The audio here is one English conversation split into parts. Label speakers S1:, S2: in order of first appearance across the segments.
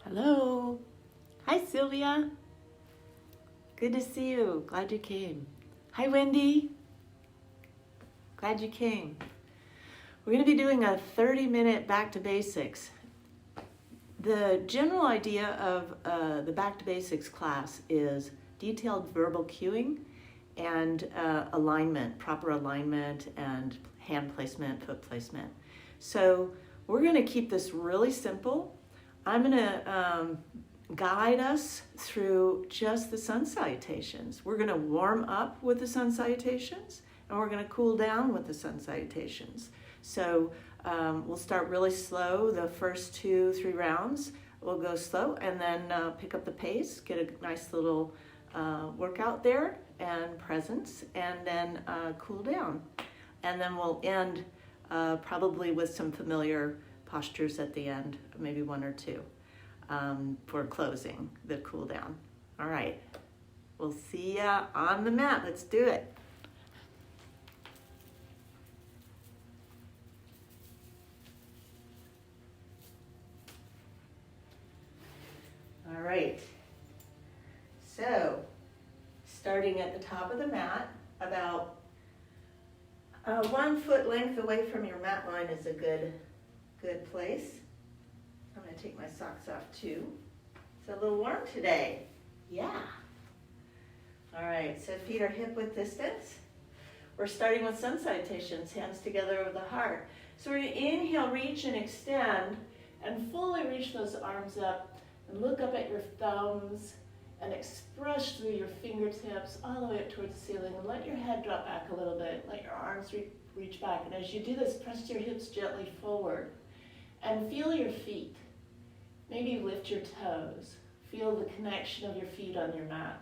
S1: Hello. Hi, Sylvia. Good to see you. Glad you came. Hi, Wendy. Glad you came. We're going to be doing a 30-minute back to basics. The general idea of the back to basics class is detailed verbal cueing and alignment, proper alignment and hand placement, foot placement. So we're going to keep this really simple. I'm going to guide us through just the sun salutations. We're going to warm up with the sun salutations, and we're going to cool down with the sun salutations. So we'll start really slow. The first 2-3 rounds, we'll go slow, and then pick up the pace, get a nice little workout there, and presence, and then cool down. And then we'll end probably with some familiar postures at the end, maybe 1 or 2 for closing the cool down. All right, we'll see ya on the mat. Let's do it. All right, so starting at the top of the mat, about 1 foot length away from your mat line is a good place. I'm going to take my socks off too. It's a little warm today. Yeah. All right, so feet are hip width distance. We're starting with sun salutations, hands together over the heart. So we're going to inhale, reach and extend, and fully reach those arms up and look up at your thumbs and express through your fingertips all the way up towards the ceiling, and let your head drop back a little bit. Let your arms reach back, and as you do this, press your hips gently forward and feel your feet. Maybe lift your toes. Feel the connection of your feet on your mat.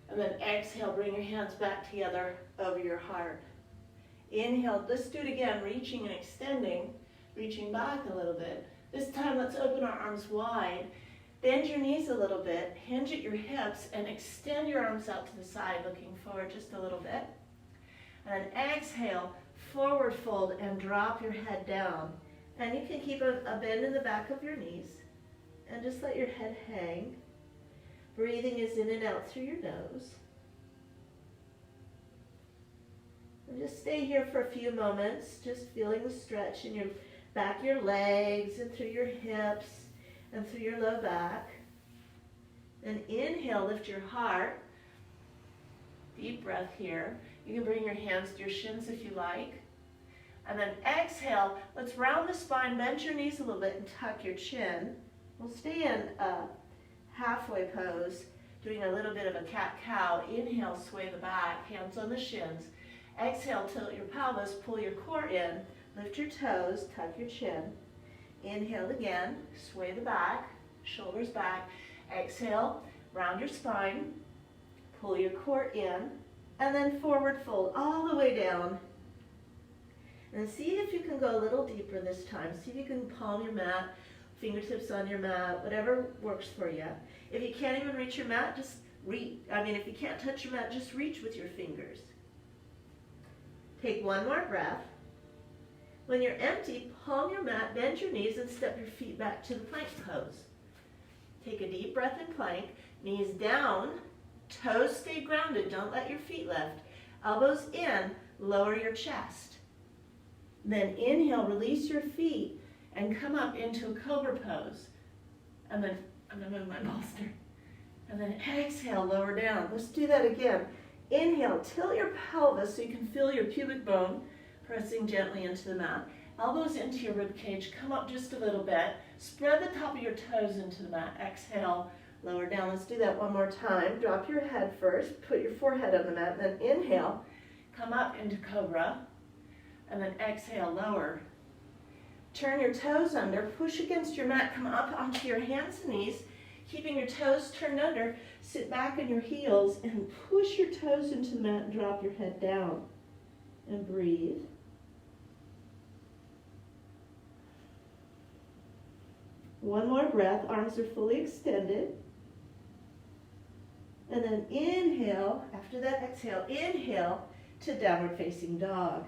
S1: And then exhale, bring your hands back together over your heart. Inhale, let's do it again, reaching and extending, reaching back a little bit. This time, let's open our arms wide. Bend your knees a little bit, hinge at your hips, and extend your arms out to the side, looking forward just a little bit. And then exhale, forward fold, and drop your head down. And you can keep a bend in the back of your knees, and just let your head hang. Breathing is in and out through your nose. And just stay here for a few moments, just feeling the stretch in your back, your legs, and through your hips, and through your low back. Then inhale, lift your heart. Deep breath here. You can bring your hands to your shins if you like. And then exhale, let's round the spine, bend your knees a little bit, and tuck your chin. We'll stay in a halfway pose, doing a little bit of a cat-cow. Inhale, sway the back, hands on the shins. Exhale, tilt your pelvis, pull your core in, lift your toes, tuck your chin. Inhale again, sway the back, shoulders back. Exhale, round your spine, pull your core in, and then forward fold all the way down. And see if you can go a little deeper this time. See if you can palm your mat, fingertips on your mat, whatever works for you. If you can't even reach your mat, just if you can't touch your mat, just reach with your fingers. Take 1 more breath. When you're empty, palm your mat, bend your knees, and step your feet back to the plank pose. Take a deep breath in plank, knees down, toes stay grounded, don't let your feet lift. Elbows in, lower your chest. Then inhale, release your feet, and come up into a cobra pose. And then, I'm going to move my bolster. And then exhale, lower down. Let's do that again. Inhale, tilt your pelvis so you can feel your pubic bone pressing gently into the mat. Elbows into your rib cage, come up just a little bit. Spread the top of your toes into the mat. Exhale, lower down. Let's do that one more time. Drop your head first, put your forehead on the mat, then inhale, come up into cobra, and then exhale, lower. Turn your toes under, push against your mat, come up onto your hands and knees, keeping your toes turned under, sit back on your heels, and push your toes into the mat and drop your head down. And breathe. One more breath, arms are fully extended. And then inhale, after that exhale, inhale to downward facing dog.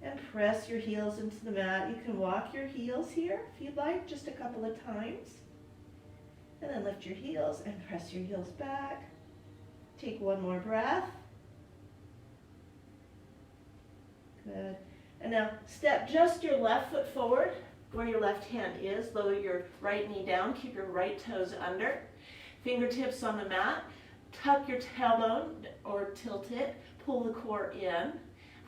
S1: And press your heels into the mat. You can walk your heels here if you'd like, just a couple of times. And then lift your heels and press your heels back. Take one more breath. Good. And now step just your left foot forward where your left hand is. Lower your right knee down. Keep your right toes under. Fingertips on the mat. Tuck your tailbone or tilt it. Pull the core in.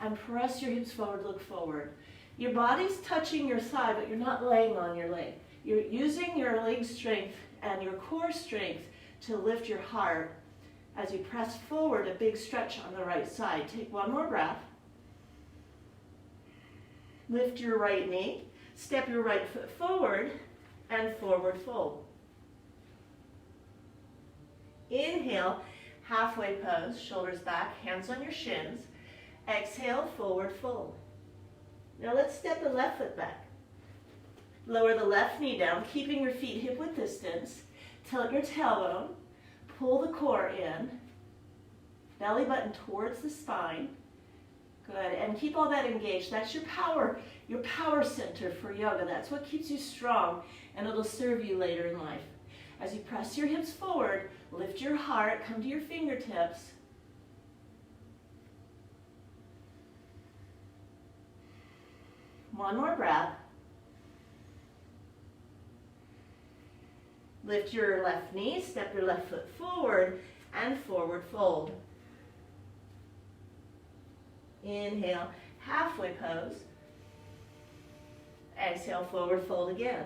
S1: And press your hips forward, look forward. Your body's touching your thigh, but you're not laying on your leg. You're using your leg strength and your core strength to lift your heart. As you press forward, a big stretch on the right side. Take one more breath. Lift your right knee. Step your right foot forward and forward fold. Inhale, halfway pose, shoulders back, hands on your shins. Exhale, forward fold. Now let's step the left foot back. Lower the left knee down, keeping your feet hip width distance. Tilt your tailbone. Pull the core in. Belly button towards the spine. Good, and keep all that engaged. That's your power center for yoga. That's what keeps you strong, and it'll serve you later in life. As you press your hips forward, lift your heart, come to your fingertips. One more breath. Lift your left knee, step your left foot forward, and forward fold. Inhale, halfway pose. Exhale, forward fold again.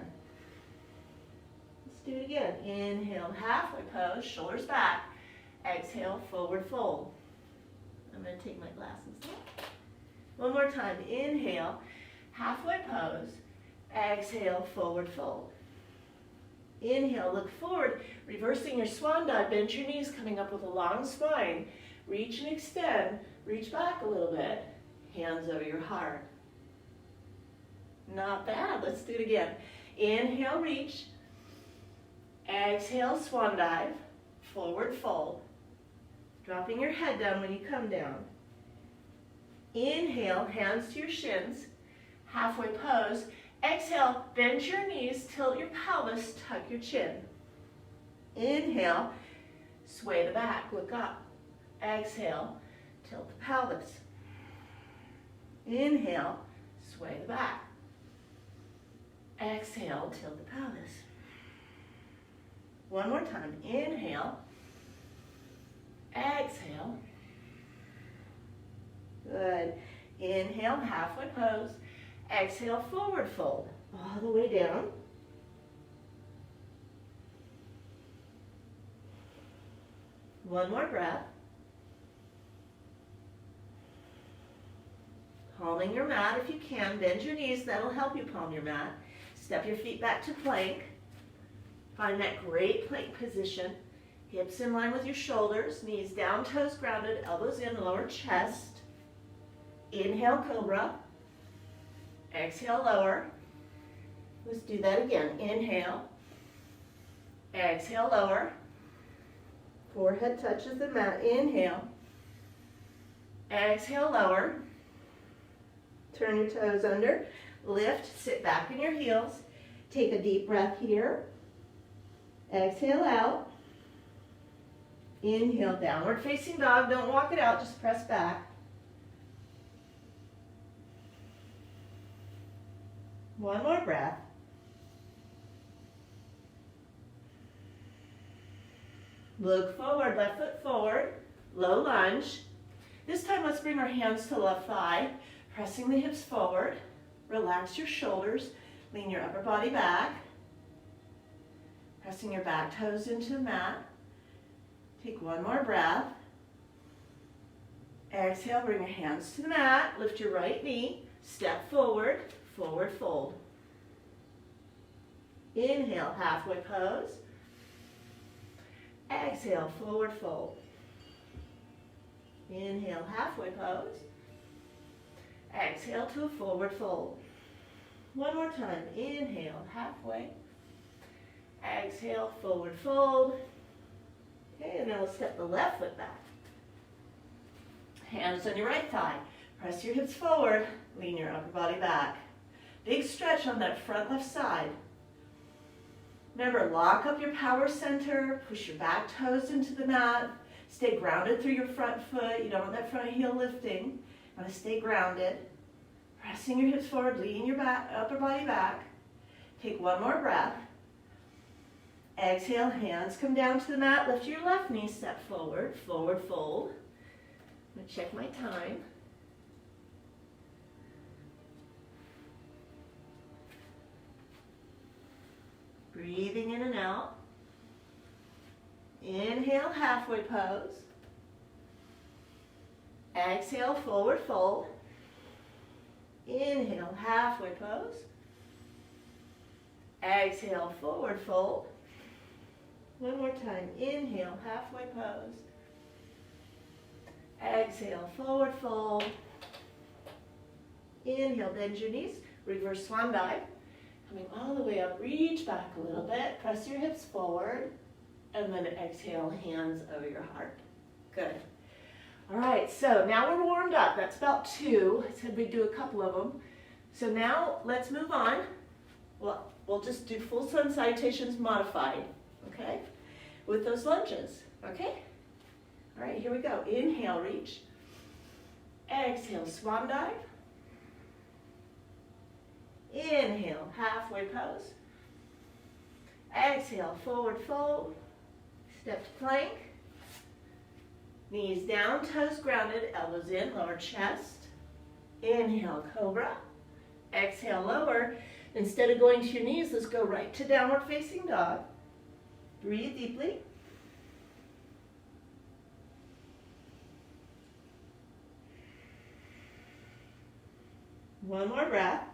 S1: Let's do it again. Inhale, halfway pose, shoulders back. Exhale, forward fold. I'm going to take my glasses off. One more time. Inhale, halfway pose. Exhale, forward fold. Inhale, look forward, reversing your swan dive. Bend your knees, coming up with a long spine. Reach and extend. Reach back a little bit. Hands over your heart. Not bad. Let's do it again. Inhale, reach. Exhale, swan dive. Forward fold. Dropping your head down when you come down. Inhale, hands to your shins. Halfway pose. Exhale, bend your knees, tilt your pelvis, tuck your chin. Inhale, sway the back, look up. Exhale, tilt the pelvis. Inhale, sway the back. Exhale, tilt the pelvis. One more time. Inhale. Exhale. Good. Inhale, halfway pose. Exhale, forward fold. All the way down. One more breath. Palming your mat if you can. Bend your knees. That'll help you palm your mat. Step your feet back to plank. Find that great plank position. Hips in line with your shoulders. Knees down, toes grounded, elbows in, lower chest. Inhale, cobra. Exhale, lower. Let's do that again. Inhale. Exhale, lower. Forehead touches the mat. Inhale. Exhale, lower. Turn your toes under. Lift, sit back in your heels. Take a deep breath here. Exhale out. Inhale, downward facing dog. Don't walk it out, just press back. One more breath. Look forward, left foot forward, low lunge. This time let's bring our hands to left thigh, pressing the hips forward. Relax your shoulders, lean your upper body back. Pressing your back toes into the mat. Take one more breath. Exhale, bring your hands to the mat, lift your right knee, step forward, forward fold. Inhale, halfway pose. Exhale, forward fold. Inhale, halfway pose. Exhale to a forward fold. One more time. Inhale, halfway. Exhale, forward fold. Okay, and then we'll step the left foot back. Hands on your right thigh. Press your hips forward. Lean your upper body back. Big stretch on that front left side. Remember, lock up your power center, push your back toes into the mat, stay grounded through your front foot. You don't want that front heel lifting. You want to stay grounded. Pressing your hips forward, leaning your upper body back. Take one more breath. Exhale, hands come down to the mat. Lift your left knee, step forward, forward fold. I'm going to check my time. Breathing in and out. Inhale, halfway pose. Exhale, forward fold. Inhale, halfway pose. Exhale, forward fold. One more time. Inhale, halfway pose. Exhale, forward fold. Inhale, bend your knees. Reverse swan dive. Coming all the way up, reach back a little bit. Press your hips forward. And then exhale, hands over your heart. Good. All right, so now we're warmed up. That's about 2. I said we'd do a couple of them. So now let's move on. Well, we'll just do full sun salutations modified, okay? With those lunges, okay? All right, here we go. Inhale, reach. Exhale, swan dive. Inhale, halfway pose. Exhale, forward fold. Step to plank. Knees down, toes grounded, elbows in, lower chest. Inhale, cobra. Exhale, lower. Instead of going to your knees, let's go right to downward facing dog. Breathe deeply. One more breath.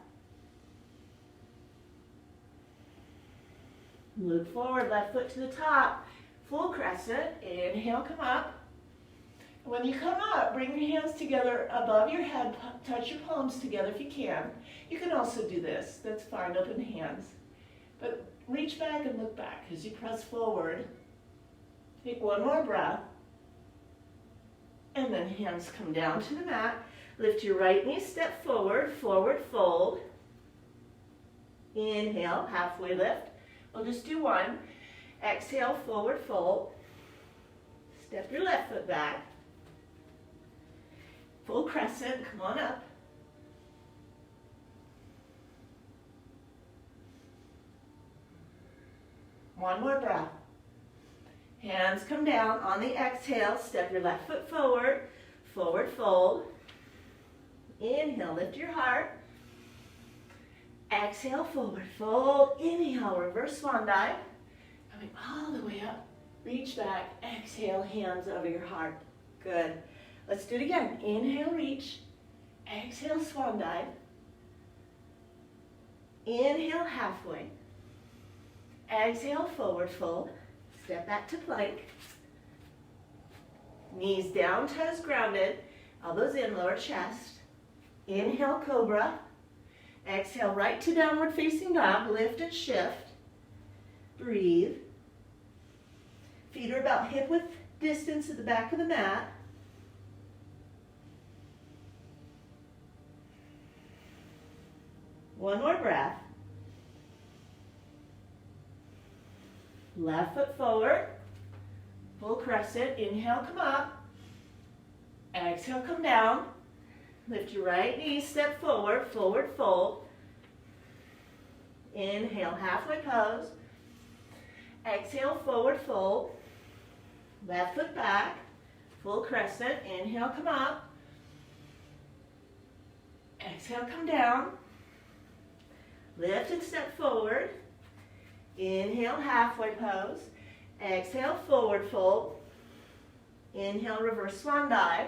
S1: Loop forward, left foot to the top. Full crescent. Inhale, come up. When you come up, bring your hands together above your head. Touch your palms together if you can. You can also do this. That's fine, open hands. But reach back and look back as you press forward. Take one more breath. And then hands come down to the mat. Lift your right knee, step forward, forward fold. Inhale, halfway lift. We'll just do one. Exhale, forward fold. Step your left foot back. Full crescent, come on up. One more breath. Hands come down on the exhale. Step your left foot forward. Forward fold. Inhale, lift your heart. Exhale, forward fold. Inhale, reverse swan dive. Coming all the way up. Reach back. Exhale, hands over your heart. Good. Let's do it again. Inhale, reach. Exhale, swan dive. Inhale, halfway. Exhale, forward fold. Step back to plank. Knees down, toes grounded. Elbows in, lower chest. Inhale, cobra. Exhale, right to downward facing dog. Lift and shift. Breathe. Feet are about hip width distance at the back of the mat. One more breath. Left foot forward. Full crescent. Inhale, come up. Exhale, come down. Lift your right knee, step forward, forward fold. Inhale, halfway pose. Exhale, forward fold. Left foot back, full crescent. Inhale, come up. Exhale, come down. Lift and step forward. Inhale, halfway pose. Exhale, forward fold. Inhale, reverse swan dive.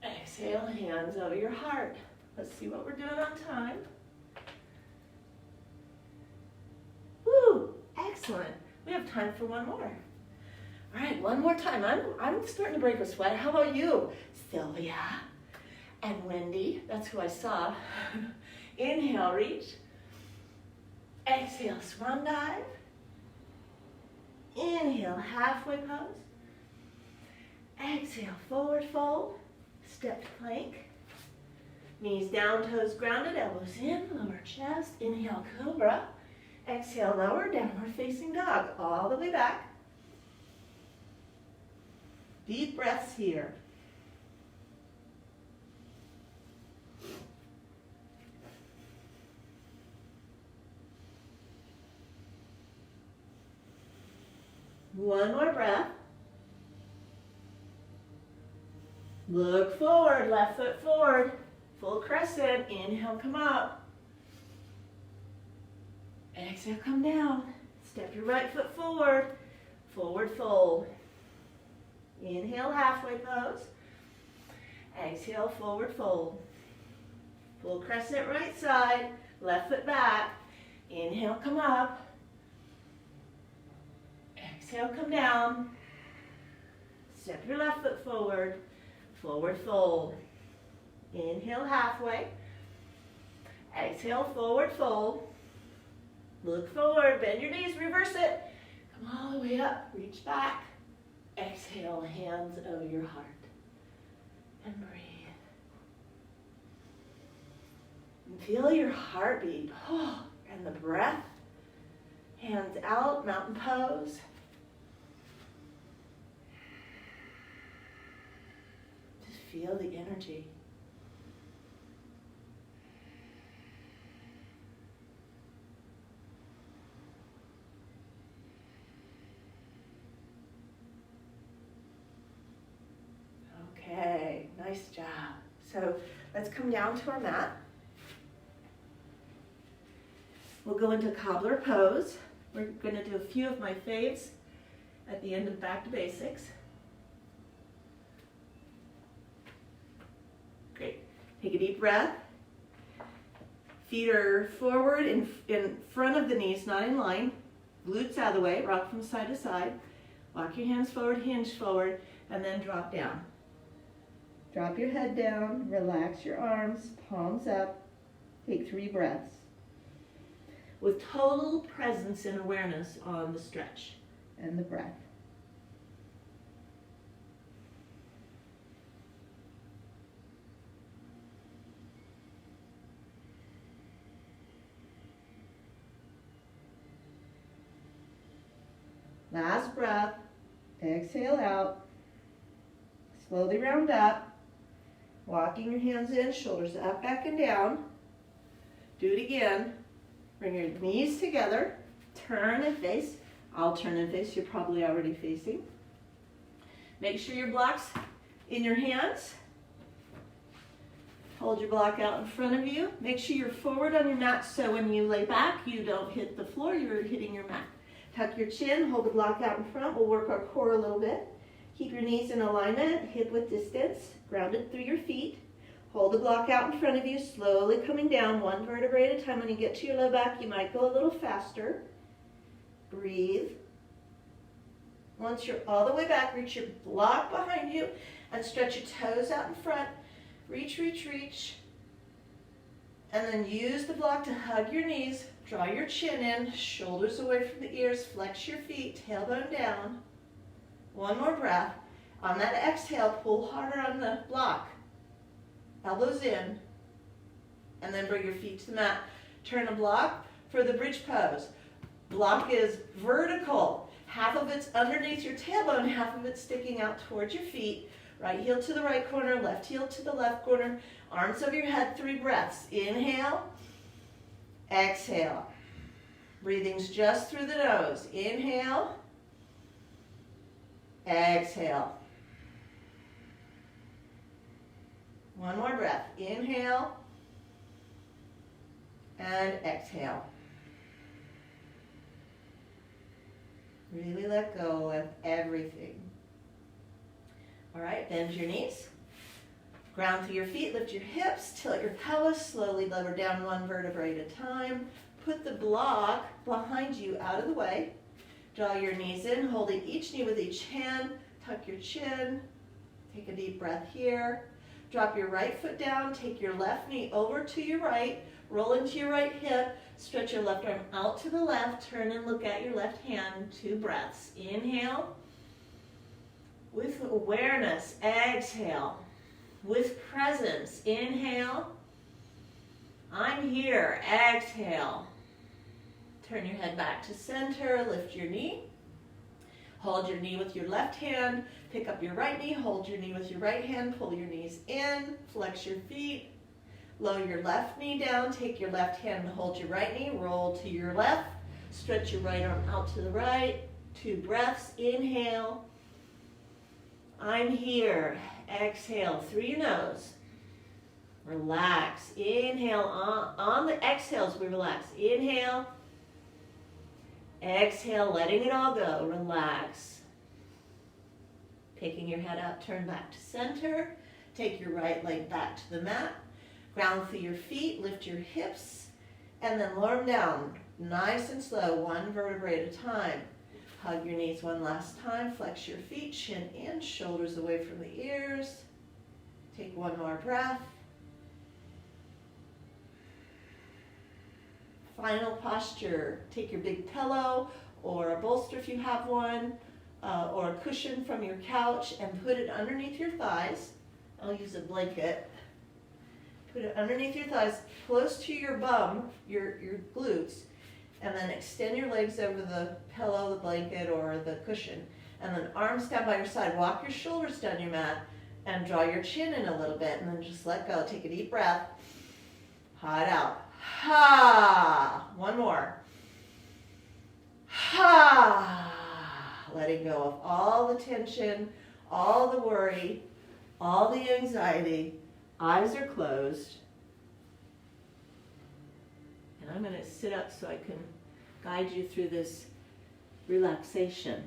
S1: Exhale, hands over your heart. Let's see what we're doing on time. Woo, excellent. We have time for one more. All right, one more time. I'm starting to break a sweat. How about you, Sylvia and Wendy? That's who I saw. Inhale, reach. Exhale, swan dive. Inhale, halfway pose. Exhale, forward fold. Step to plank. Knees down, toes grounded, elbows in, lower chest. Inhale, cobra. Exhale, lower, downward facing dog, all the way back. Deep breaths here. One more breath. Look forward, left foot forward. Full crescent, inhale, come up. Exhale, come down. Step your right foot forward. Forward fold. Inhale, halfway pose. Exhale, forward fold. Full crescent right side, left foot back. Inhale, come up. Exhale, come down. Step your left foot forward. Forward fold. Inhale, halfway. Exhale, forward fold. Look forward, bend your knees, reverse it. Come all the way up, reach back. Exhale, hands over your heart. And breathe. And feel your heartbeat. And the breath. Hands out, mountain pose. Just feel the energy. Okay, nice job. So let's come down to our mat. We'll go into cobbler pose. We're going to do a few of my faves at the end of Back to Basics. Great. Take a deep breath. Feet are forward in front of the knees, not in line. Glutes out of the way, rock from side to side. Walk your hands forward, hinge forward, and then drop down. Drop your head down, relax your arms, palms up. Take 3 breaths. With total presence and awareness on the stretch and the breath. Last breath. Exhale out. Slowly round up. Walking your hands in, shoulders up, back, and down. Do it again. Bring your knees together. Turn and face. I'll turn and face. You're probably already facing. Make sure your block's in your hands. Hold your block out in front of you. Make sure you're forward on your mat so when you lay back, you don't hit the floor, you're hitting your mat. Tuck your chin, hold the block out in front. We'll work our core a little bit. Keep your knees in alignment, hip width distance, grounded through your feet. Hold the block out in front of you, slowly coming down, 1 vertebrae at a time. When you get to your low back, you might go a little faster. Breathe. Once you're all the way back, reach your block behind you and stretch your toes out in front. Reach, reach, reach. And then use the block to hug your knees. Draw your chin in, shoulders away from the ears. Flex your feet, tailbone down. 1 more breath. On that exhale, pull harder on the block. Elbows in. And then bring your feet to the mat. Turn a block for the bridge pose. Block is vertical. Half of it's underneath your tailbone, half of it's sticking out towards your feet. Right heel to the right corner, left heel to the left corner. Arms over your head, 3 breaths. Inhale. Exhale. Breathing's just through the nose. Inhale. Exhale. 1 more breath. Inhale. And exhale. Really let go of everything. All right, bend your knees. Ground through your feet, lift your hips, tilt your pelvis, slowly lower down 1 vertebrae at a time. Put the block behind you out of the way. Draw your knees in, holding each knee with each hand. Tuck your chin. Take a deep breath here. Drop your right foot down. Take your left knee over to your right. Roll into your right hip. Stretch your left arm out to the left. Turn and look at your left hand. 2 breaths. Inhale. With awareness, exhale. With presence, inhale. I'm here, exhale. Turn your head back to center, lift your knee. Hold your knee with your left hand, pick up your right knee, hold your knee with your right hand, pull your knees in, flex your feet, lower your left knee down, take your left hand and hold your right knee, roll to your left, stretch your right arm out to the right, 2 breaths, inhale, I'm here, exhale through your nose, relax, inhale, on the exhales we relax, inhale, exhale, letting it all go, relax. Picking your head up, turn back to center. Take your right leg back to the mat. Ground through your feet, lift your hips, and then lower them down. Nice and slow, 1 vertebrae at a time. Hug your knees one last time. Flex your feet, chin in, shoulders away from the ears. Take 1 more breath. Final posture, take your big pillow or a bolster if you have one, or a cushion from your couch and put it underneath your thighs. I'll use a blanket. Put it underneath your thighs, close to your bum, your glutes, and then extend your legs over the pillow, the blanket, or the cushion. And then arms down by your side. Walk your shoulders down your mat and draw your chin in a little bit, and then just let go. Take a deep breath. Ha it out. Ha! 1 more. Ha! Letting go of all the tension, all the worry, all the anxiety. Eyes are closed. And I'm going to sit up so I can guide you through this relaxation.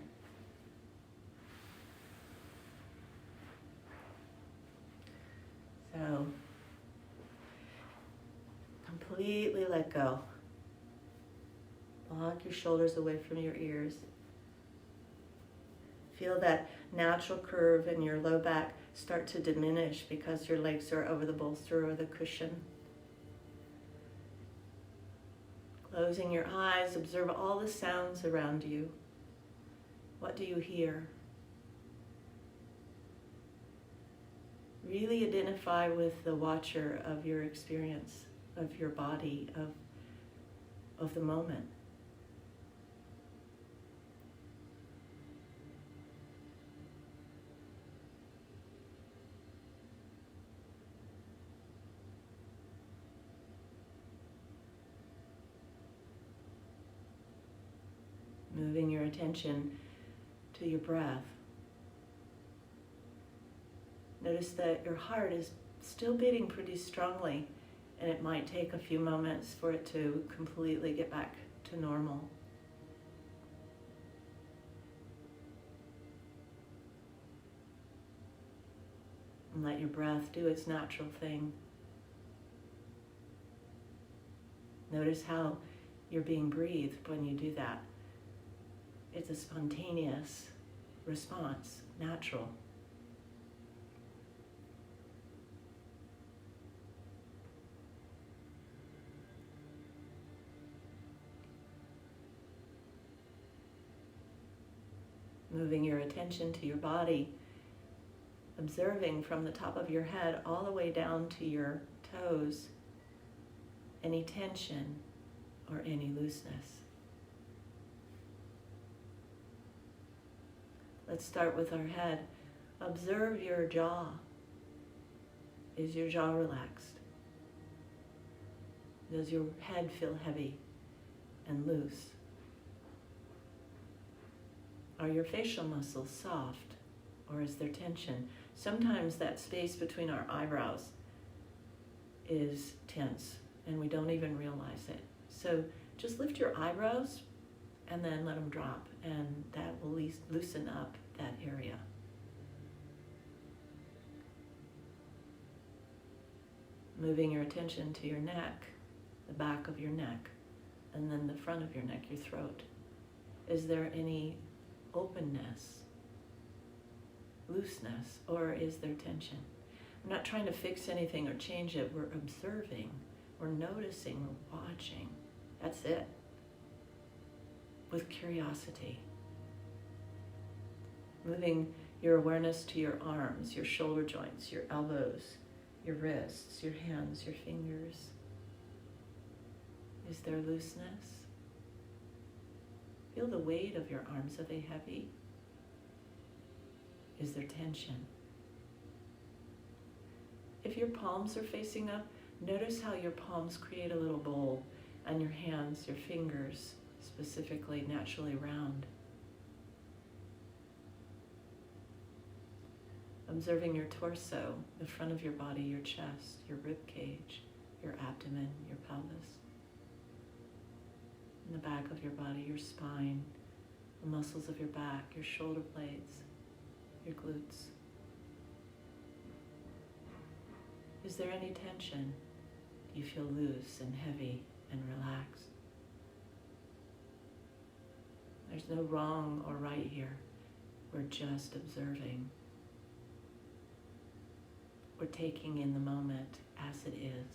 S1: So, completely let go. Lock your shoulders away from your ears. Feel that natural curve in your low back start to diminish because your legs are over the bolster or the cushion. Closing your eyes, observe all the sounds around you. What do you hear? Really identify with the watcher of your experience, of your body, of the moment. Moving your attention to your breath. Notice that your heart is still beating pretty strongly, and it might take a few moments for it to completely get back to normal. And let your breath do its natural thing. Notice how you're being breathed when you do that. It's a spontaneous response, natural. Moving your attention to your body, observing from the top of your head all the way down to your toes, any tension or any looseness. Let's start with our head. Observe your jaw. Is your jaw relaxed? Does your head feel heavy and loose? Are your facial muscles soft, or is there tension? Sometimes that space between our eyebrows is tense, and we don't even realize it. So just lift your eyebrows and then let them drop, and that will loosen up that area. Moving your attention to your neck, the back of your neck, and then the front of your neck, your throat. Is there any openness, looseness, or is there tension? We're not trying to fix anything or change it. We're observing, we're noticing, we're watching. That's it. With curiosity. Moving your awareness to your arms, your shoulder joints, your elbows, your wrists, your hands, your fingers. Is there looseness? Feel the weight of your arms. Are they heavy? Is there tension? If your palms are facing up, notice how your palms create a little bowl and your hands, your fingers specifically, naturally round. Observing your torso, the front of your body, your chest, your rib cage, your abdomen, your pelvis. In the back of your body, your spine, the muscles of your back, your shoulder blades, your glutes. Is there any tension? Do you feel loose and heavy and relaxed? There's no wrong or right here. We're just observing. We're taking in the moment as it is.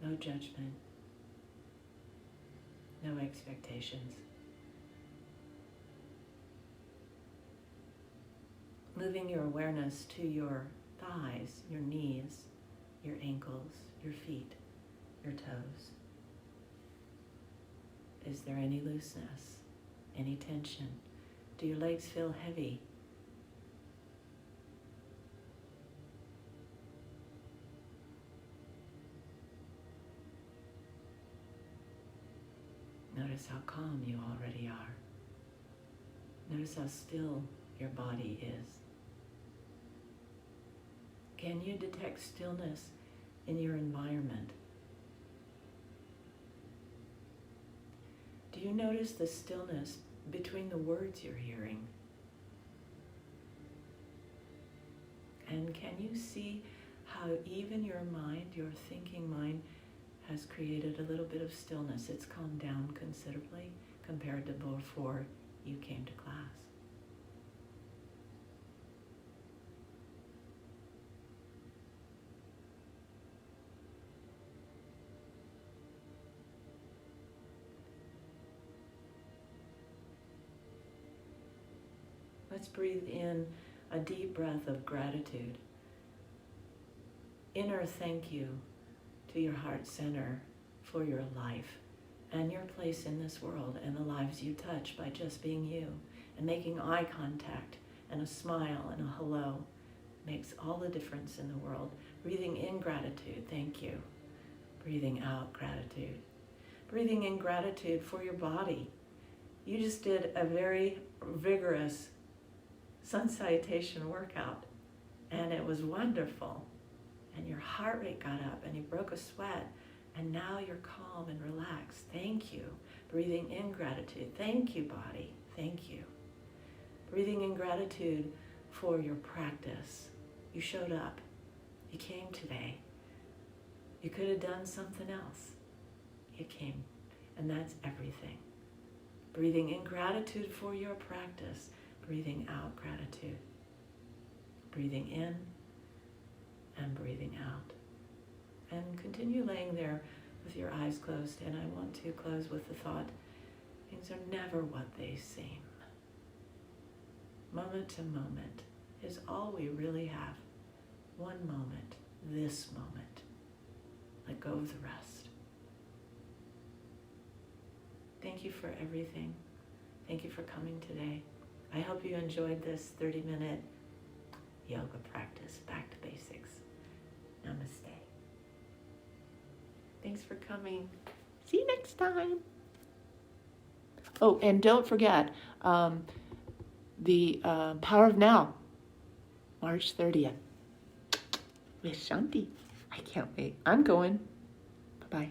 S1: No judgment. No expectations. Moving your awareness to your thighs, your knees, your ankles, your feet, your toes. Is there any looseness? Any tension? Do your legs feel heavy? Notice how calm you already are. Notice how still your body is. Can you detect stillness in your environment? Do you notice the stillness between the words you're hearing? And can you see how even your mind, your thinking mind, has created a little bit of stillness? It's calmed down considerably compared to before you came to class. Let's breathe in a deep breath of gratitude. Inner thank you to your heart center for your life and your place in this world and the lives you touch by just being you and making eye contact and a smile and a hello makes all the difference in the world. Breathing in gratitude, thank you. Breathing out gratitude. Breathing in gratitude for your body. You just did a very vigorous sun salutation workout and it was wonderful. And your heart rate got up and you broke a sweat and now you're calm and relaxed. Thank you. Breathing in gratitude. Thank you, body. Thank you. Breathing in gratitude for your practice. You showed up. You came today. You could have done something else. You came. And that's everything. Breathing in gratitude for your practice. Breathing out gratitude. Breathing in and breathing out. And continue laying there with your eyes closed. And I want to close with the thought, things are never what they seem. Moment to moment is all we really have. One moment, this moment. Let go of the rest. Thank you for everything. Thank you for coming today. I hope you enjoyed this 30-minute yoga practice, back to basics. Namaste. Thanks for coming. See you next time. Oh, and don't forget, the Power of Now, March 30th. With Shanti. I can't wait. I'm going. Bye-bye.